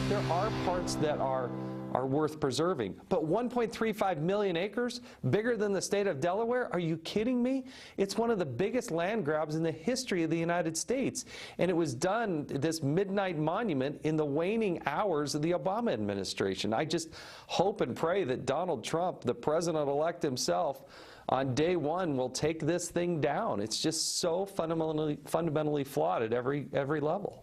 there are parts that are worth preserving. But 1.35 million acres, bigger than the state of Delaware? Are you kidding me? It's one of the biggest land grabs in the history of the United States. And it was done, this midnight monument, in the waning hours of the Obama administration. I just hope and pray that Donald Trump, the president-elect himself, on day one will take this thing down. It's just so fundamentally flawed at every level.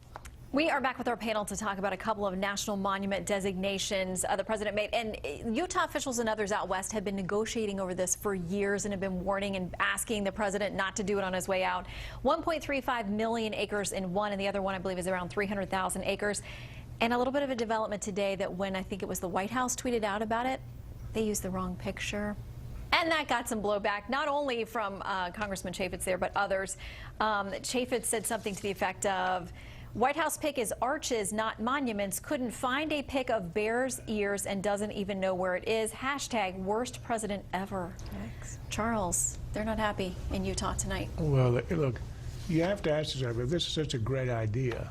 We are back with our panel to talk about a couple of national monument designations the president made. And Utah officials and others out west have been negotiating over this for years and have been warning and asking the president not to do it on his way out. 1.35 million acres in one, and the other one, I believe, is around 300,000 acres. And a little bit of a development today that when I think it was the White House tweeted out about it, they used the wrong picture. And that got some blowback, not only from Congressman Chaffetz there, but others. Chaffetz said something to the effect of, White House pick is arches, not monuments. Couldn't find a pic of bear's ears and doesn't even know where it is. Hashtag worst president ever. Thanks. Charles, they're not happy in Utah tonight. Well, look, you have to ask yourself, if this is such a great idea,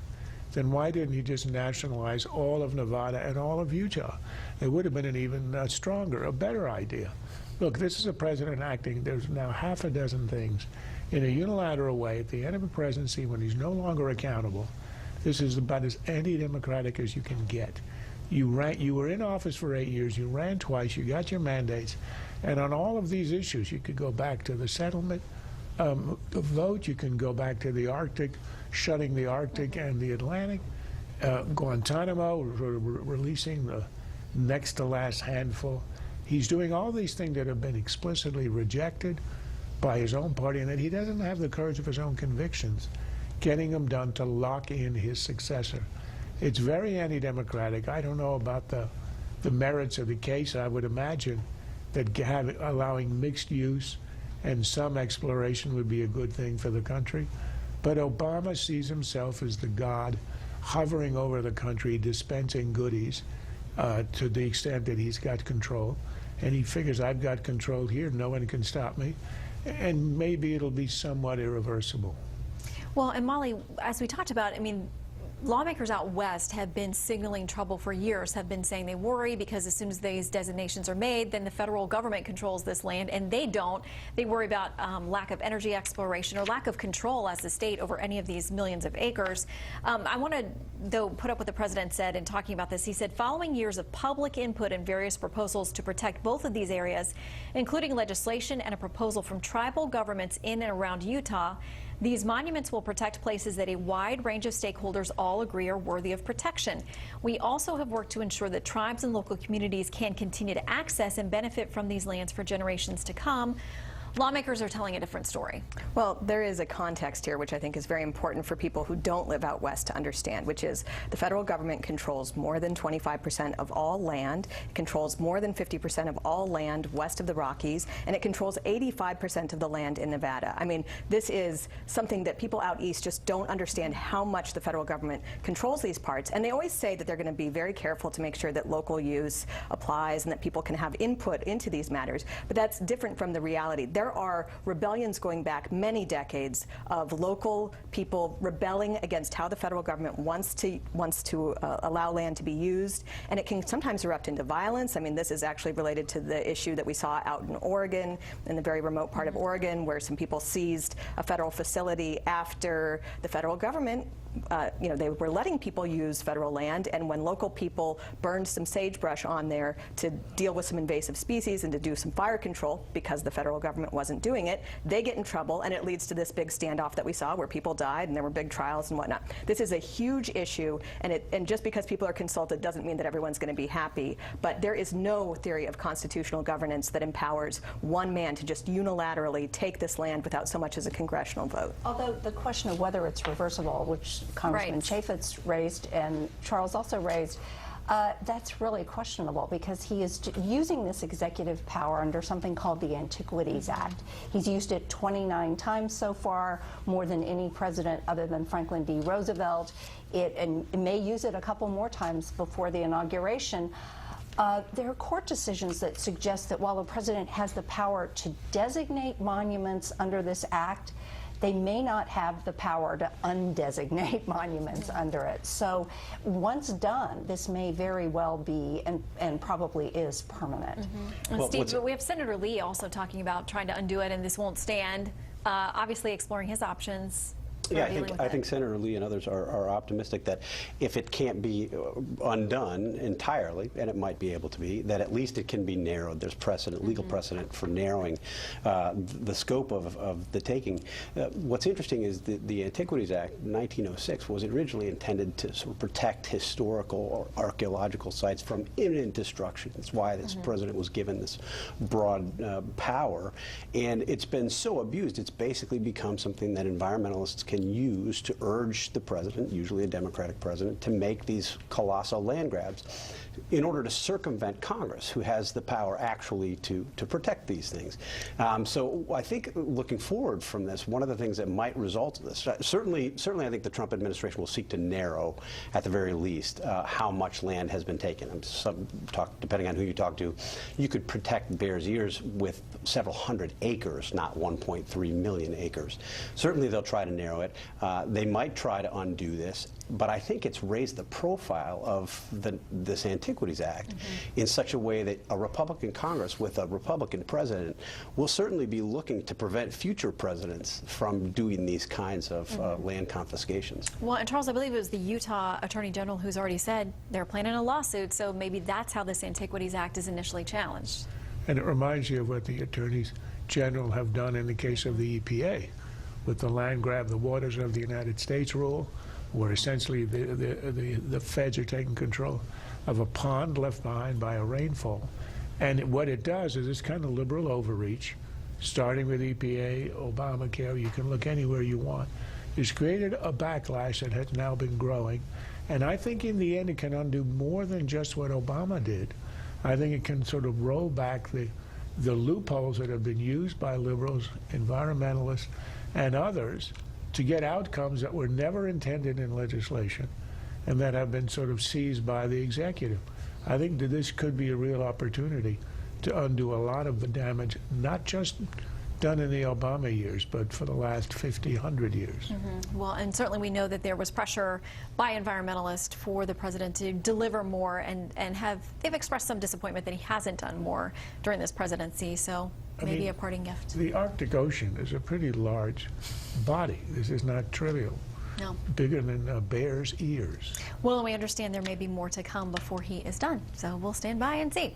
then why didn't he just nationalize all of Nevada and all of Utah? It would have been an even stronger, a better idea. Look, this is a president acting, there's now half a dozen things in a unilateral way at the end of a presidency when he's no longer accountable. This is about as anti-democratic as you can get. You were in office for 8 years, you ran twice, you got your mandates, and on all of these issues, you could go back to the settlement vote, you can go back to the Arctic, shutting the Arctic and the Atlantic, Guantanamo, releasing the next to last handful. He's doing all these things that have been explicitly rejected by his own party, and that he doesn't have the courage of his own convictions, getting them done to lock in his successor. It's very anti-democratic. I don't know about the merits of the case. I would imagine that allowing mixed use and some exploration would be a good thing for the country. But Obama sees himself as the god hovering over the country, dispensing goodies to the extent that he's got control. And he figures, I've got control here, no one can stop me. And maybe it'll be somewhat irreversible. Well, and Molly, as we talked about, I mean, lawmakers out west have been signaling trouble for years, have been saying they worry because as soon as these designations are made, then the federal government controls this land, and they don't. They worry about lack of energy exploration or lack of control as the state over any of these millions of acres. I want to, though, put up what the president said in talking about this. He said, following years of public input and various proposals to protect both of these areas, including legislation and a proposal from tribal governments in and around Utah, these monuments will protect places that a wide range of stakeholders all agree are worthy of protection. We also have worked to ensure that tribes and local communities can continue to access and benefit from these lands for generations to come. Lawmakers are telling a different story. Well, there is a context here which I think is very important for people who don't live out west to understand, which is the federal government controls more than 25% of all land, it controls more than 50% of all land west of the Rockies, and it controls 85% of the land in Nevada. I mean, this is something that people out east just don't understand how much the federal government controls these parts. And they always say that they're going to be very careful to make sure that local use applies and that people can have input into these matters. But that's different from the reality. There are rebellions going back many decades of local people rebelling against how the federal government wants to allow land to be used, and it can sometimes erupt into violence. I mean, this is actually related to the issue that we saw out in Oregon, in the very remote part of Oregon, where some people seized a federal facility after the federal government they were letting people use federal land, and when local people burned some sagebrush on there to deal with some invasive species and to do some fire control because the federal government wasn't doing it, they get in trouble, and it leads to this big standoff that we saw where people died and there were big trials and whatnot. This is a huge issue, and just because people are consulted doesn't mean that everyone's going to be happy, but there is no theory of constitutional governance that empowers one man to just unilaterally take this land without so much as a congressional vote. Although the question of whether it's reversible, which Congressman Chaffetz raised and Charles also raised, that's really questionable because he is using this executive power under something called the Antiquities Act. He's used it 29 times so far, more than any president other than Franklin D. Roosevelt. And may use it a couple more times before the inauguration. There are court decisions that suggest that while the president has the power to designate monuments under this act, they may not have the power to undesignate monuments under it. So once done, this may very well be, and probably is, permanent. And Steve, but we have Senator Lee also talking about trying to undo it, and this won't stand, obviously exploring his options. Yeah, I think Senator Lee and others are optimistic that if it can't be undone entirely, and it might be able to be, that at least it can be narrowed. There's precedent, legal precedent for narrowing the scope of the taking. What's interesting is the Antiquities Act 1906 was originally intended to sort of protect historical or archaeological sites from imminent destruction. That's why this president was given this broad power, and it's been so abused, it's basically become something that environmentalists can use to urge the president, usually a Democratic president, to make these colossal land grabs in order to circumvent Congress, who has the power actually to protect these things. So I think looking forward from this, one of the things that might result of this, certainly I think the Trump administration will seek to narrow, at the very least, how much land has been taken. Depending on who you talk to, you could protect Bears Ears with several hundred acres, not 1.3 million acres. Certainly they'll try to narrow it. They might try to undo this, but I think it's raised the profile of this Antiquities Act in such a way that a Republican Congress with a Republican president will certainly be looking to prevent future presidents from doing these kinds of land confiscations. Well, and Charles, I believe it was the Utah Attorney General who's already said they're planning a lawsuit, so maybe that's how this Antiquities Act is initially challenged. And it reminds you of what the attorneys general have done in the case of the EPA with the land grab, the waters of the United States rule, where essentially the feds are taking control of a pond left behind by a rainfall. And what it does is it's kind of liberal overreach, starting with EPA, Obamacare, you can look anywhere you want. It's created a backlash that has now been growing. And I think in the end it can undo more than just what Obama did. I think it can sort of roll back the loopholes that have been used by liberals, environmentalists, and others to get outcomes that were never intended in legislation and that have been sort of seized by the executive. I think that this could be a real opportunity to undo a lot of the damage, not just done in the Obama years, but for the last 50, 100 years. Well, and certainly we know that there was pressure by environmentalists for the president to deliver more, and they've expressed some disappointment that he hasn't done more during this presidency, so maybe a parting gift. The Arctic Ocean is a pretty large body. This is not trivial. No. Bigger than a bear's ears. Well, and we understand there may be more to come before he is done, so we'll stand by and see.